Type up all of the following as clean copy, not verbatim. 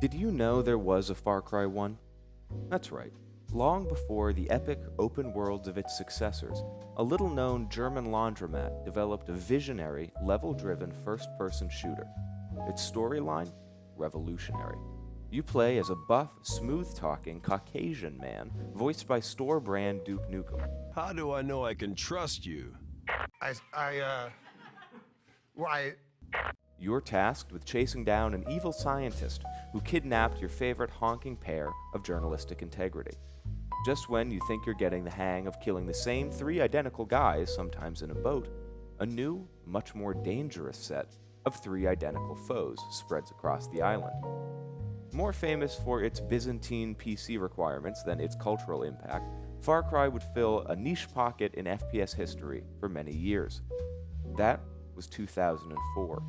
Did you know there was a Far Cry 1? That's right. Long before the epic open worlds of its successors, a little-known German laundromat developed a visionary, level-driven first-person shooter. Its storyline? Revolutionary. You play as a buff, smooth-talking Caucasian man voiced by store brand Duke Nukem. How do I know I can trust you? Right. You're tasked with chasing down an evil scientist who kidnapped your favorite honking pair of journalistic integrity. Just when you think you're getting the hang of killing the same 3 identical guys, sometimes in a boat, a new, much more dangerous set of 3 identical foes spreads across the island. More famous for its Byzantine PC requirements than its cultural impact, Far Cry would fill a niche pocket in FPS history for many years. That was 2004,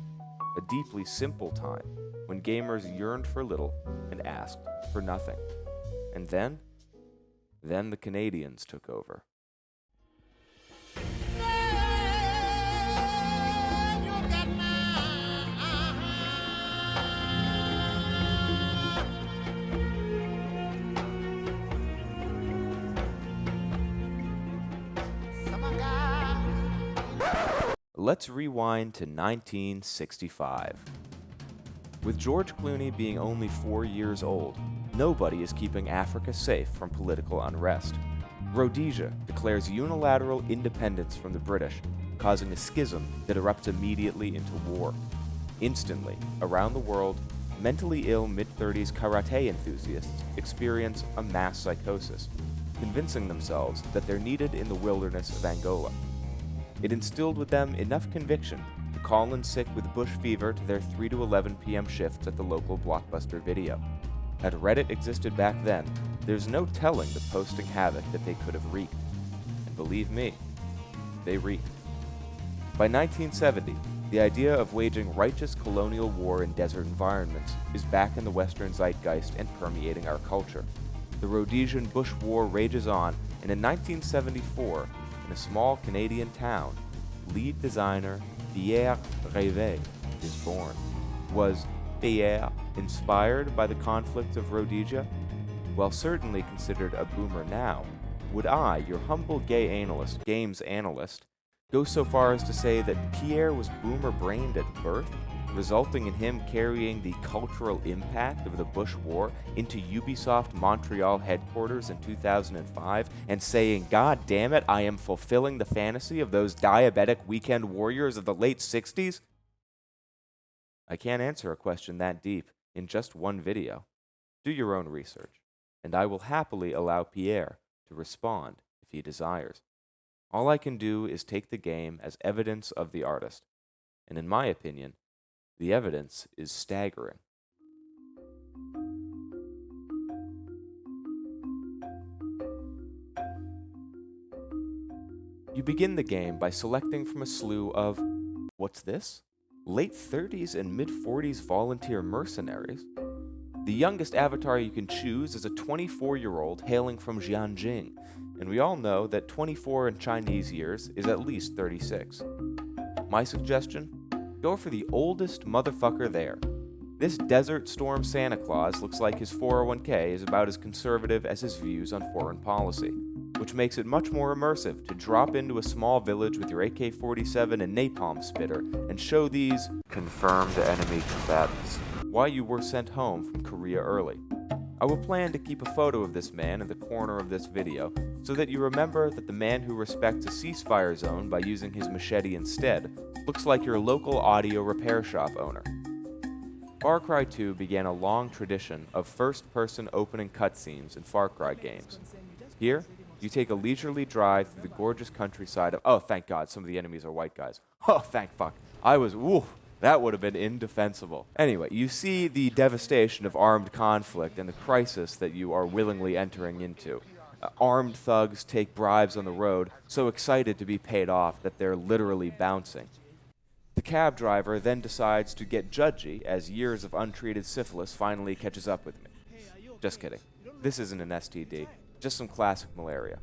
a deeply simple time when gamers yearned for little and asked for nothing. And then the Canadians took over. Let's rewind to 1965. With George Clooney being only 4 years old, nobody is keeping Africa safe from political unrest. Rhodesia declares unilateral independence from the British, causing a schism that erupts immediately into war. Instantly, around the world, mentally ill mid-30s karate enthusiasts experience a mass psychosis, convincing themselves that they're needed in the wilderness of Angola. It instilled with them enough conviction to call in sick with bush fever to their 3 to 11 p.m. shifts at the local Blockbuster Video. Had Reddit existed back then, there's no telling the posting havoc that they could have wreaked. And believe me, they wreaked. By 1970, the idea of waging righteous colonial war in desert environments is back in the Western zeitgeist and permeating our culture. The Rhodesian Bush War rages on, and in 1974, in a small Canadian town, lead designer Pierre Rêve is born. Was Pierre inspired by the conflict of Rhodesia? While certainly considered a boomer now, would I, your humble games analyst, go so far as to say that Pierre was boomer-brained at birth, resulting in him carrying the cultural impact of the Bush War into Ubisoft Montreal headquarters in 2005 and saying, "God damn it, I am fulfilling the fantasy of those diabetic weekend warriors of the late 60s? I can't answer a question that deep in just one video. Do your own research, and I will happily allow Pierre to respond if he desires. All I can do is take the game as evidence of the artist, and in my opinion, the evidence is staggering. You begin the game by selecting from a slew of, what's this? Late 30s and mid-40s volunteer mercenaries? The youngest avatar you can choose is a 24-year-old hailing from Jianjing, and we all know that 24 in Chinese years is at least 36. My suggestion? Go for the oldest motherfucker there. This Desert Storm Santa Claus looks like his 401k is about as conservative as his views on foreign policy, which makes it much more immersive to drop into a small village with your AK-47 and napalm spitter and show these confirmed enemy combatants why you were sent home from Korea early. I will plan to keep a photo of this man in the corner of this video so that you remember that the man who respects a ceasefire zone by using his machete instead looks like your local audio repair shop owner. Far Cry 2 began a long tradition of first-person opening cutscenes in Far Cry games. Here, you take a leisurely drive through the gorgeous countryside of— oh, thank God, some of the enemies are white guys. Oh, thank fuck. That would have been indefensible. Anyway, you see the devastation of armed conflict and the crisis that you are willingly entering into. Armed thugs take bribes on the road, so excited to be paid off that they're literally bouncing. The cab driver then decides to get judgy as years of untreated syphilis finally catches up with me. Just kidding. This isn't an STD, just some classic malaria.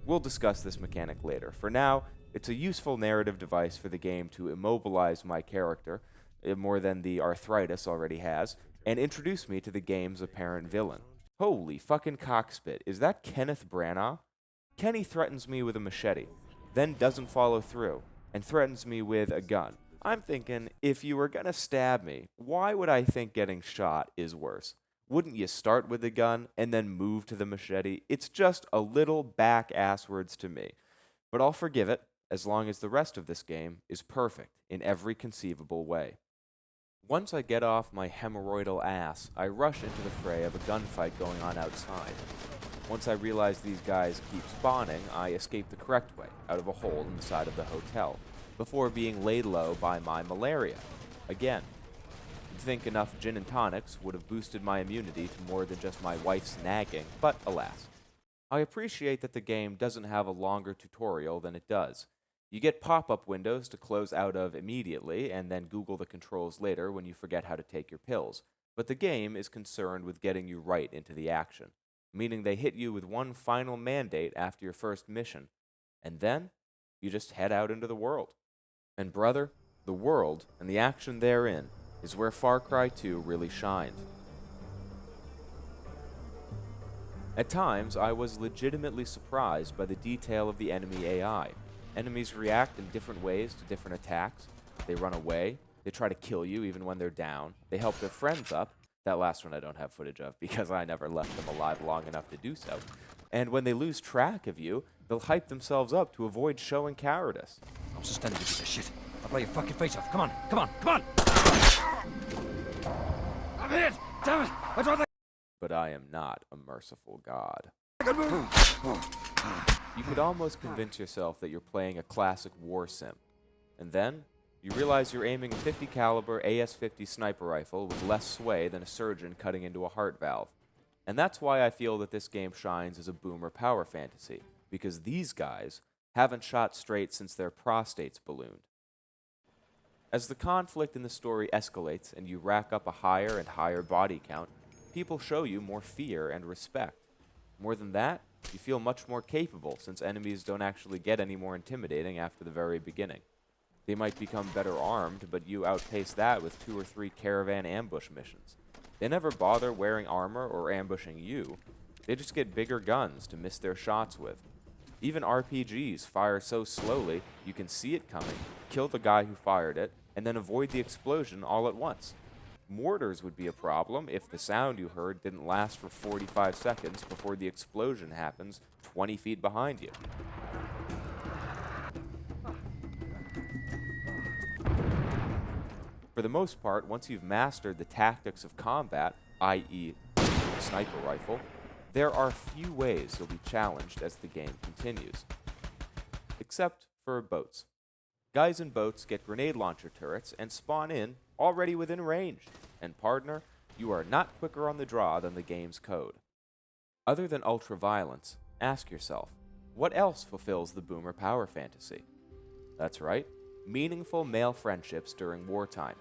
We'll discuss this mechanic later. For now, it's a useful narrative device for the game to immobilize my character, more than the arthritis already has, and introduce me to the game's apparent villain. Holy fucking cockspit, is that Kenneth Branagh? Kenny threatens me with a machete, then doesn't follow through, and threatens me with a gun. I'm thinking, if you were gonna stab me, why would I think getting shot is worse? Wouldn't you start with the gun and then move to the machete? It's just a little back-asswards to me. But I'll forgive it, as long as the rest of this game is perfect in every conceivable way. Once I get off my hemorrhoidal ass, I rush into the fray of a gunfight going on outside. Once I realize these guys keep spawning, I escape the correct way, out of a hole in the side of the hotel, before being laid low by my malaria. Again. You'd think enough gin and tonics would have boosted my immunity to more than just my wife's nagging, but alas. I appreciate that the game doesn't have a longer tutorial than it does. You get pop-up windows to close out of immediately, and then Google the controls later when you forget how to take your pills. But the game is concerned with getting you right into the action, meaning they hit you with one final mandate after your first mission, and then you just head out into the world. And brother, the world, and the action therein, is where Far Cry 2 really shined. At times, I was legitimately surprised by the detail of the enemy AI. Enemies react in different ways to different attacks. They run away. They try to kill you even when they're down. They help their friends up. That last one I don't have footage of because I never left them alive long enough to do so. And when they lose track of you, they'll hype themselves up to avoid showing cowardice. I'm suspended, you piece of shit. I'll blow your fucking face off. Come on, come on, come on! I'm hit! Damn it! I'd rather... But I am not a merciful god. You could almost convince yourself that you're playing a classic war sim. And then, you realize you're aiming a 50 caliber AS-50 sniper rifle with less sway than a surgeon cutting into a heart valve. And that's why I feel that this game shines as a boomer power fantasy, because these guys haven't shot straight since their prostates ballooned. As the conflict in the story escalates and you rack up a higher and higher body count, people show you more fear and respect. More than that, you feel much more capable since enemies don't actually get any more intimidating after the very beginning. They might become better armed, but you outpace that with 2 or 3 caravan ambush missions. They never bother wearing armor or ambushing you. They just get bigger guns to miss their shots with. Even RPGs fire so slowly you can see it coming, kill the guy who fired it, and then avoid the explosion all at once. Mortars would be a problem if the sound you heard didn't last for 45 seconds before the explosion happens 20 feet behind you. For the most part, once you've mastered the tactics of combat, i.e. the sniper rifle, there are few ways you'll be challenged as the game continues. Except for boats. Guys in boats get grenade launcher turrets and spawn in already within range. And partner, you are not quicker on the draw than the game's code. Other than ultra-violence, ask yourself, what else fulfills the boomer power fantasy? That's right, meaningful male friendships during wartime.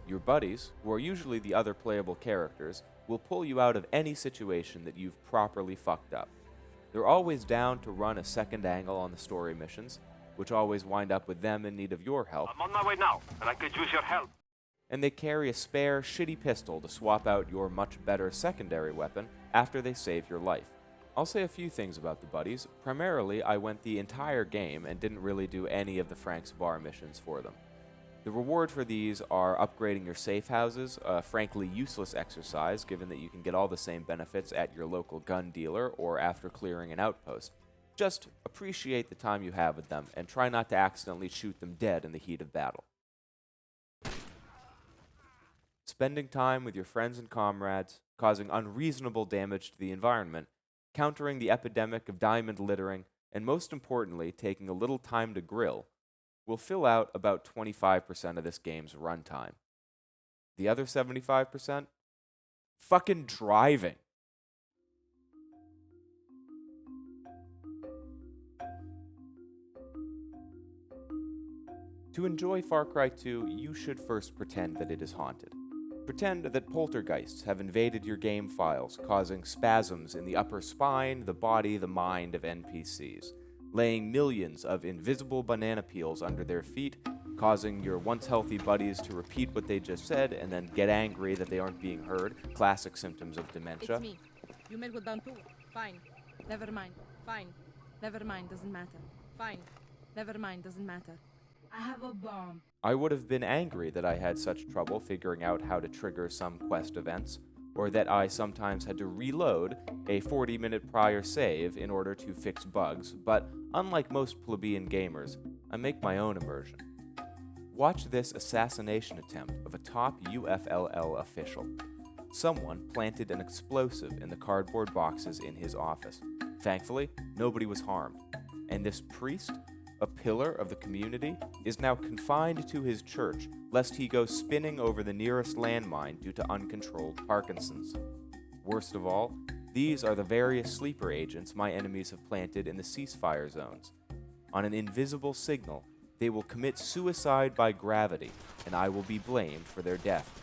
Your buddies, who are usually the other playable characters, will pull you out of any situation that you've properly fucked up. They're always down to run a second angle on the story missions, which always wind up with them in need of your help. I'm on my way now, and I could use your help. And they carry a spare, shitty pistol to swap out your much better secondary weapon after they save your life. I'll say a few things about the buddies. Primarily, I went the entire game and didn't really do any of the Frank's Bar missions for them. The reward for these are upgrading your safe houses, a frankly useless exercise given that you can get all the same benefits at your local gun dealer or after clearing an outpost. Just appreciate the time you have with them and try not to accidentally shoot them dead in the heat of battle. Spending time with your friends and comrades, causing unreasonable damage to the environment, countering the epidemic of diamond littering, and most importantly, taking a little time to grill, will fill out about 25% of this game's runtime. The other 75%? Fucking driving. To enjoy Far Cry 2, you should first pretend that it is haunted. Pretend that poltergeists have invaded your game files, causing spasms in the upper spine, the body, the mind of NPCs, laying millions of invisible banana peels under their feet, causing your once healthy buddies to repeat what they just said and then get angry that they aren't being heard, classic symptoms of dementia. It's me. You made down too. Fine. Never mind. Fine. Never mind. Doesn't matter. Fine. Never mind. Doesn't matter. I have a bomb. I would have been angry that I had such trouble figuring out how to trigger some quest events, or that I sometimes had to reload a 40-minute prior save in order to fix bugs, but unlike most plebeian gamers, I make my own immersion. Watch this assassination attempt of a top UFLL official. Someone planted an explosive in the cardboard boxes in his office. Thankfully, nobody was harmed, and this priest, a pillar of the community, is now confined to his church lest he go spinning over the nearest landmine due to uncontrolled Parkinson's. Worst of all, these are the various sleeper agents my enemies have planted in the ceasefire zones. On an invisible signal, they will commit suicide by gravity, and I will be blamed for their death.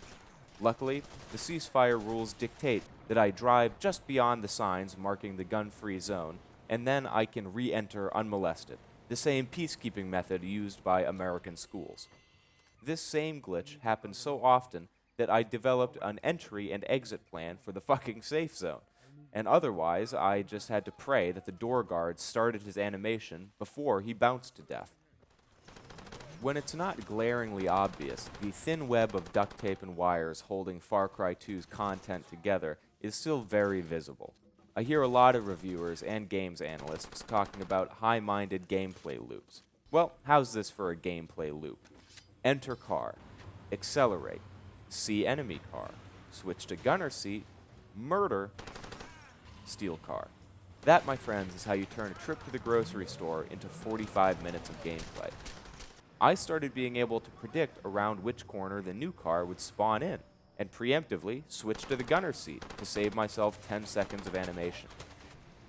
Luckily, the ceasefire rules dictate that I drive just beyond the signs marking the gun-free zone, and then I can re-enter unmolested, the same peacekeeping method used by American schools. This same glitch happens so often that I developed an entry and exit plan for the fucking safe zone, and otherwise I just had to pray that the door guard started his animation before he bounced to death. When it's not glaringly obvious, the thin web of duct tape and wires holding Far Cry 2's content together is still very visible. I hear a lot of reviewers and games analysts talking about high-minded gameplay loops. Well, how's this for a gameplay loop? Enter car, accelerate, see enemy car, switch to gunner seat, murder, steal car. That, my friends, is how you turn a trip to the grocery store into 45 minutes of gameplay. I started being able to predict around which corner the new car would spawn in, and preemptively switch to the gunner seat to save myself 10 seconds of animation.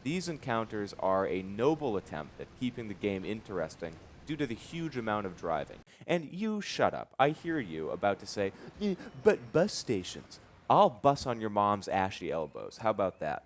These encounters are a noble attempt at keeping the game interesting due to the huge amount of driving. And you shut up. I hear you about to say, but bus stations. I'll bus on your mom's ashy elbows. How about that?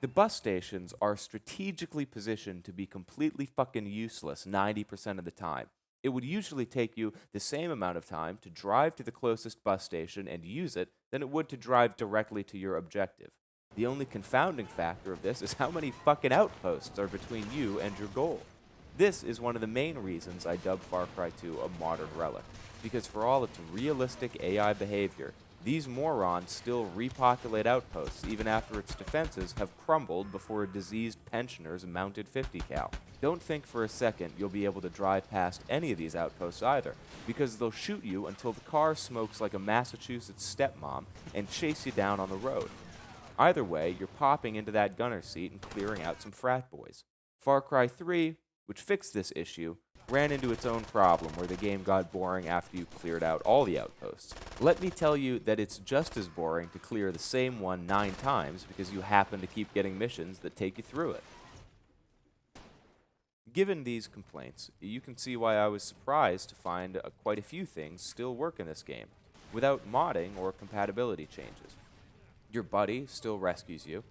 The bus stations are strategically positioned to be completely fucking useless 90% of the time. It would usually take you the same amount of time to drive to the closest bus station and use it than it would to drive directly to your objective. The only confounding factor of this is how many fucking outposts are between you and your goal. This is one of the main reasons I dub Far Cry 2 a modern relic, because for all its realistic AI behavior, these morons still repopulate outposts even after its defenses have crumbled before a diseased pensioner's mounted 50 cal. Don't think for a second you'll be able to drive past any of these outposts either, because they'll shoot you until the car smokes like a Massachusetts stepmom and chase you down on the road. Either way, you're popping into that gunner seat and clearing out some frat boys. Far Cry 3, which fixed this issue, ran into its own problem where the game got boring after you cleared out all the outposts. Let me tell you that it's just as boring to clear the same one 9 times because you happen to keep getting missions that take you through it. Given these complaints, you can see why I was surprised to find quite a few things still work in this game, without modding or compatibility changes. Your buddy still rescues you,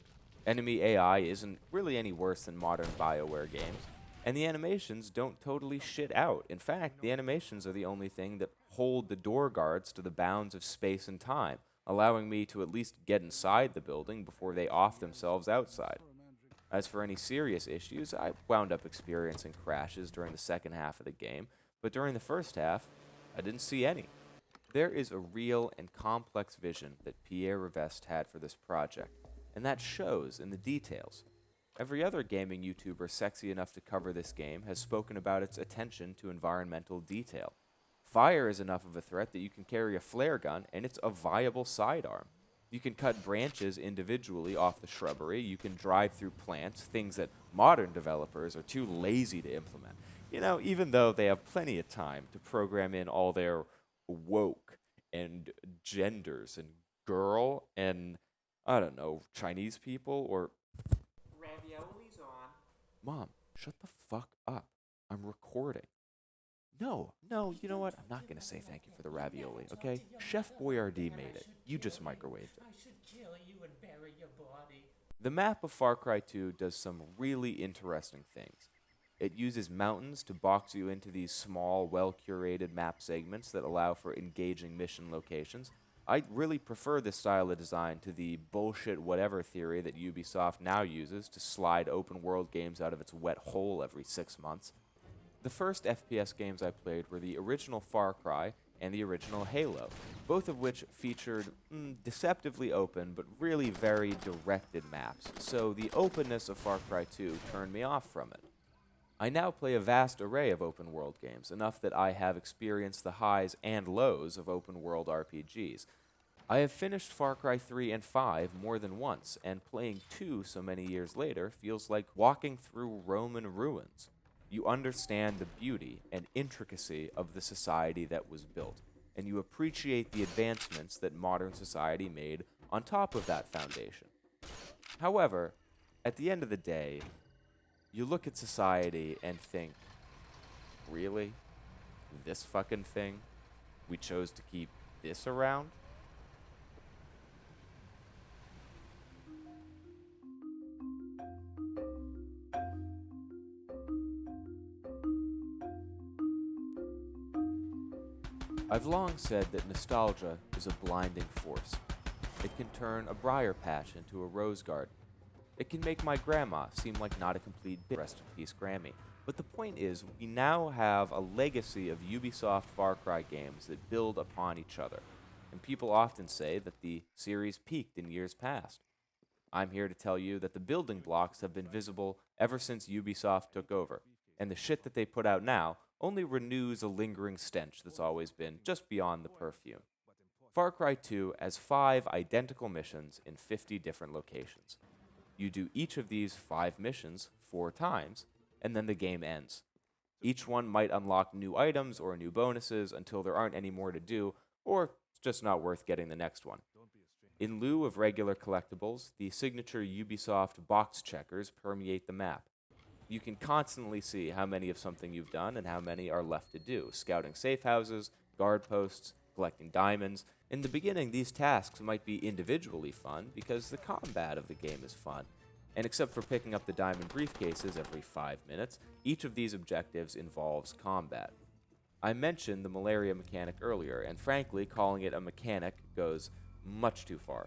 enemy AI isn't really any worse than modern BioWare games, and the animations don't totally shit out. In fact, the animations are the only thing that hold the door guards to the bounds of space and time, allowing me to at least get inside the building before they off themselves outside. As for any serious issues, I wound up experiencing crashes during the second half of the game, but during the first half, I didn't see any. There is a real and complex vision that Pierre Revest had for this project, and that shows in the details. Every other gaming YouTuber sexy enough to cover this game has spoken about its attention to environmental detail. Fire is enough of a threat that you can carry a flare gun, and it's a viable sidearm. You can cut branches individually off the shrubbery, you can drive through plants, things that modern developers are too lazy to implement. You know, even though they have plenty of time to program in all their woke and genders and girl and, I don't know, Chinese people or... Ravioli's on. Mom, shut the fuck up. I'm recording. No, you know what? I'm not going to say thank you for the ravioli, okay? Chef Boyardee made it. You just microwaved it. I should kill you and bury your body. The map of Far Cry 2 does some really interesting things. It uses mountains to box you into these small, well-curated map segments that allow for engaging mission locations. I really prefer this style of design to the bullshit whatever theory that Ubisoft now uses to slide open-world games out of its wet hole every 6 months. The first FPS games I played were the original Far Cry and the original Halo, both of which featured deceptively open but really very directed maps, so the openness of Far Cry 2 turned me off from it. I now play a vast array of open-world games, enough that I have experienced the highs and lows of open-world RPGs. I have finished Far Cry 3 and 5 more than once, and playing 2 so many years later feels like walking through Roman ruins. You understand the beauty and intricacy of the society that was built, and you appreciate the advancements that modern society made on top of that foundation. However, at the end of the day, you look at society and think, really? This fucking thing? We chose to keep this around? I've long said that nostalgia is a blinding force. It can turn a briar patch into a rose garden. It can make my grandma seem like not a complete bitch. Rest in peace, Grammy. But the point is, we now have a legacy of Ubisoft Far Cry games that build upon each other. And people often say that the series peaked in years past. I'm here to tell you that the building blocks have been visible ever since Ubisoft took over. And the shit that they put out now only renews a lingering stench that's always been just beyond the perfume. Far Cry 2 has 5 identical missions in 50 different locations. You do each of these 5 missions 4 times, and then the game ends. Each one might unlock new items or new bonuses until there aren't any more to do, or it's just not worth getting the next one. In lieu of regular collectibles, the signature Ubisoft box checkers permeate the map. You can constantly see how many of something you've done and how many are left to do, scouting safe houses, guard posts, collecting diamonds. In the beginning, these tasks might be individually fun because the combat of the game is fun. And except for picking up the diamond briefcases every 5 minutes, each of these objectives involves combat. I mentioned the malaria mechanic earlier, and frankly, calling it a mechanic goes much too far.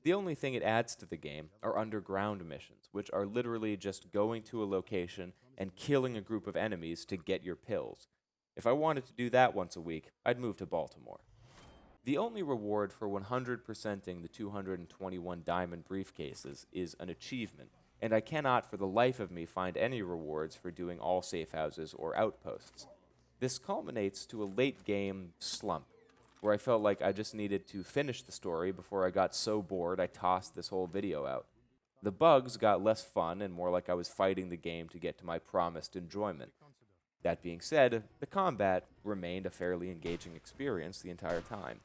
The only thing it adds to the game are underground missions, which are literally just going to a location and killing a group of enemies to get your pills. If I wanted to do that once a week, I'd move to Baltimore. The only reward for 100%ing the 221 diamond briefcases is an achievement, and I cannot for the life of me find any rewards for doing all safe houses or outposts. This culminates to a late game slump, where I felt like I just needed to finish the story before I got so bored I tossed this whole video out. The bugs got less fun and more like I was fighting the game to get to my promised enjoyment. That being said, the combat remained a fairly engaging experience the entire time.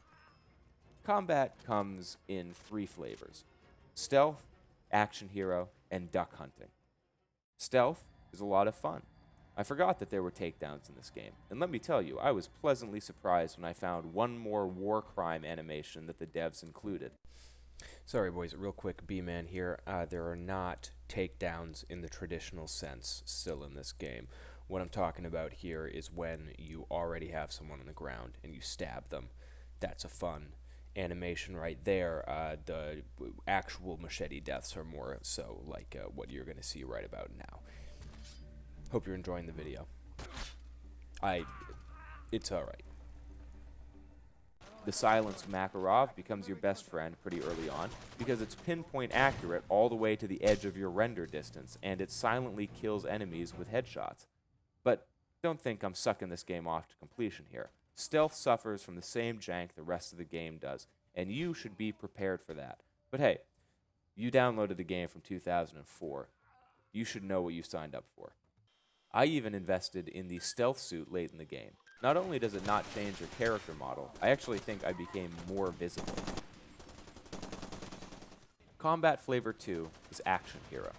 Combat comes in 3 flavors: stealth, action hero, and duck hunting. Stealth is a lot of fun. I forgot that there were takedowns in this game, and let me tell you, I was pleasantly surprised when I found one more war crime animation that the devs included. Sorry boys, real quick, B-Man here. There are not takedowns in the traditional sense still in this game. What I'm talking about here is when you already have someone on the ground and you stab them. That's a fun animation right there. The actual machete deaths are more so like what you're going to see right about now. Hope you're enjoying the video. It's alright. The silenced Makarov becomes your best friend pretty early on because it's pinpoint accurate all the way to the edge of your render distance, and it silently kills enemies with headshots. But don't think I'm sucking this game off to completion here. Stealth suffers from the same jank the rest of the game does, and you should be prepared for that. But hey, you downloaded the game from 2004. You should know what you signed up for. I even invested in the stealth suit late in the game. Not only does it not change your character model, I actually think I became more visible. Combat Flavor 2 is Action Hero,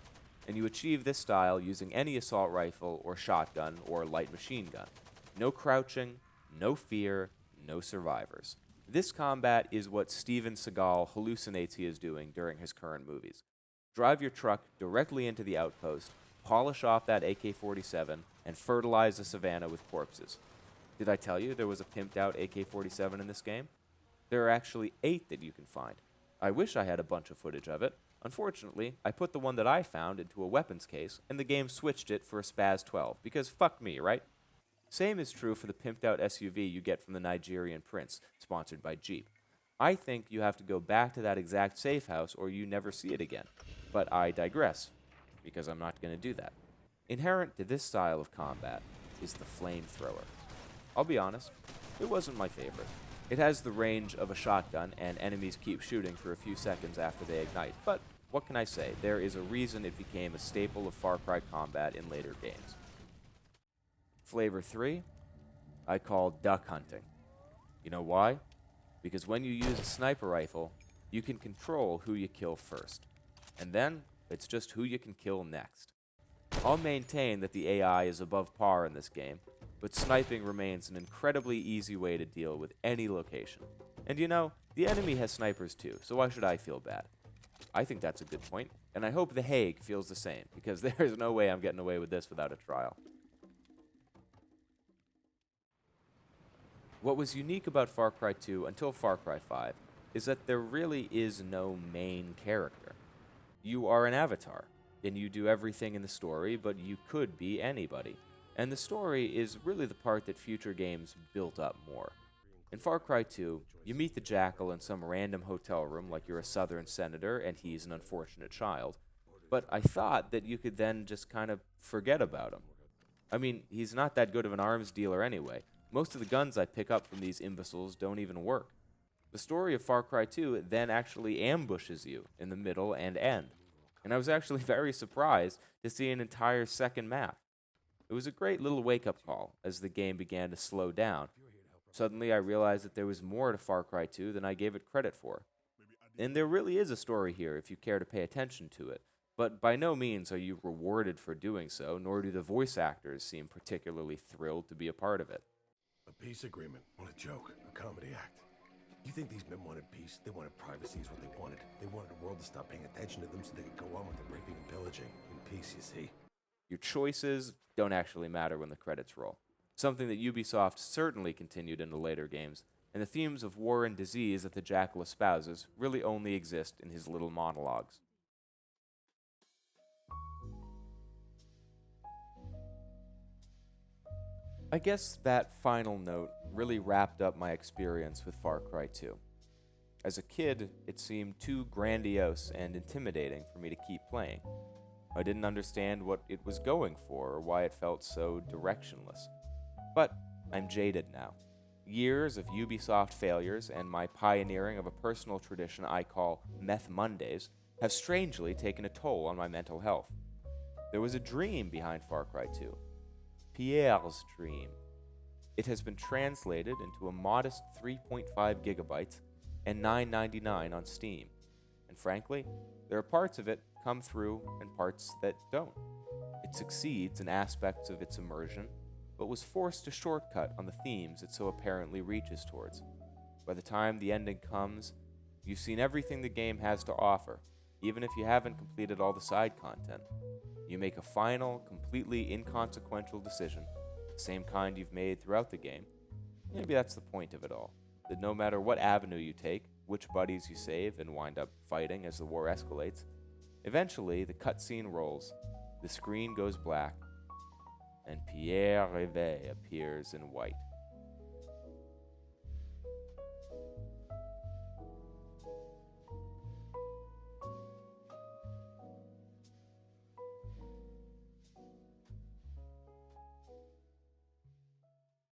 and you achieve this style using any assault rifle or shotgun or light machine gun. No crouching, no fear, no survivors. This combat is what Steven Seagal hallucinates he is doing during his current movies. Drive your truck directly into the outpost, polish off that AK-47, and fertilize the savannah with corpses. Did I tell you there was a pimped out AK-47 in this game? There are actually 8 that you can find. I wish I had a bunch of footage of it. Unfortunately, I put the one that I found into a weapons case, and the game switched it for a Spaz 12, because fuck me, right? Same is true for the pimped out SUV you get from the Nigerian Prince, sponsored by Jeep. I think you have to go back to that exact safe house or you never see it again. But I digress, because I'm not going to do that. Inherent to this style of combat is the flamethrower. I'll be honest, it wasn't my favorite. It has the range of a shotgun, and enemies keep shooting for a few seconds after they ignite, but what can I say? There is a reason it became a staple of Far Cry combat in later games. Flavor 3, I call duck hunting. You know why? Because when you use a sniper rifle, you can control who you kill first. And then, it's just who you can kill next. I'll maintain that the AI is above par in this game, but sniping remains an incredibly easy way to deal with any location. And you know, the enemy has snipers too, so why should I feel bad? I think that's a good point, and I hope The Hague feels the same, because there is no way I'm getting away with this without a trial. What was unique about Far Cry 2 until Far Cry 5 is that there really is no main character. You are an avatar, and you do everything in the story, but you could be anybody. And the story is really the part that future games built up more. In Far Cry 2, you meet the Jackal in some random hotel room like you're a southern senator and he's an unfortunate child, but I thought that you could then just kind of forget about him. I mean, he's not that good of an arms dealer anyway. Most of the guns I pick up from these imbeciles don't even work. The story of Far Cry 2 then actually ambushes you in the middle and end, and I was actually very surprised to see an entire second map. It was a great little wake-up call as the game began to slow down. Suddenly I realized that there was more to Far Cry 2 than I gave it credit for. And there really is a story here if you care to pay attention to it, but by no means are you rewarded for doing so, nor do the voice actors seem particularly thrilled to be a part of it. A peace agreement. What a joke. A comedy act. You think these men wanted peace? They wanted privacy is what they wanted. They wanted the world to stop paying attention to them so they could go on with the raping and pillaging. In peace, you see. Your choices don't actually matter when the credits roll. Something that Ubisoft certainly continued in the later games, and the themes of war and disease that the Jackal espouses really only exist in his little monologues. I guess that final note really wrapped up my experience with Far Cry 2. As a kid, it seemed too grandiose and intimidating for me to keep playing. I didn't understand what it was going for or why it felt so directionless. But I'm jaded now. Years of Ubisoft failures and my pioneering of a personal tradition I call Meth Mondays have strangely taken a toll on my mental health. There was a dream behind Far Cry 2. Pierre's dream. It has been translated into a modest 3.5 gigabytes and $9.99 on Steam. And frankly, there are parts of it come through and parts that don't. It succeeds in aspects of its immersion, but was forced to shortcut on the themes it so apparently reaches towards. By the time the ending comes, you've seen everything the game has to offer, even if you haven't completed all the side content. You make a final, completely inconsequential decision, the same kind you've made throughout the game. Maybe that's the point of it all, that no matter what avenue you take, which buddies you save and wind up fighting as the war escalates, eventually the cutscene rolls, the screen goes black, and Pierre Reve appears in white.